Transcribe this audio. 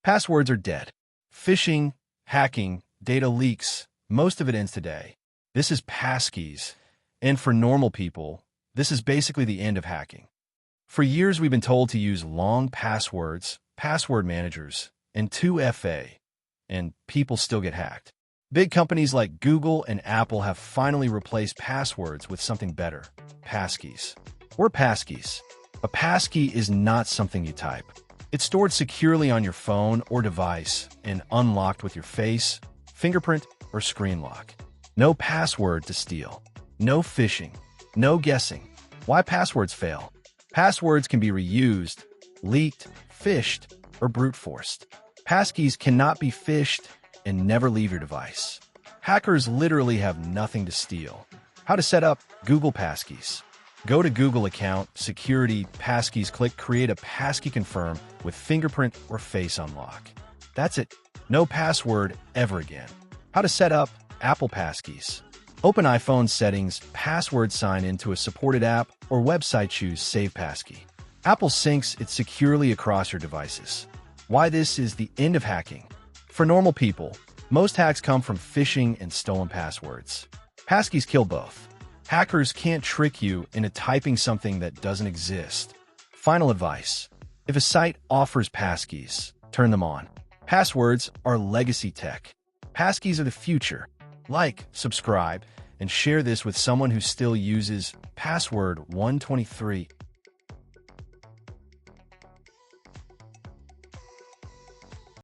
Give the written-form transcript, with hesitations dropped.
Passwords are dead. Phishing, hacking, data leaks, most of it ends today. This is passkeys. And for normal people, this is basically the end of hacking. For years, we've been told to use long passwords, password managers, and 2FA, and people still get hacked. Big companies like Google and Apple have finally replaced passwords with something better, passkeys. We're passkeys. A passkey is not something you type. It's stored securely on your phone or device and unlocked with your face, fingerprint, or screen lock. No password to steal. No phishing. No guessing. Why passwords fail? Passwords can be reused, leaked, phished, or brute forced. Passkeys cannot be phished and never leave your device. Hackers literally have nothing to steal. How to set up Google Passkeys. Go to Google account, security, passkeys, click create a passkey confirm with fingerprint or face unlock. That's it. No password ever again. How to set up Apple Passkeys. Open iPhone settings, password sign into a supported app or website, choose Save Passkey. Apple syncs it securely across your devices. Why this is the end of hacking. For normal people, most hacks come from phishing and stolen passwords. Passkeys kill both. Hackers can't trick you into typing something that doesn't exist. Final advice. If a site offers passkeys, turn them on. Passwords are legacy tech. Passkeys are the future. Like, subscribe, and share this with someone who still uses password 123.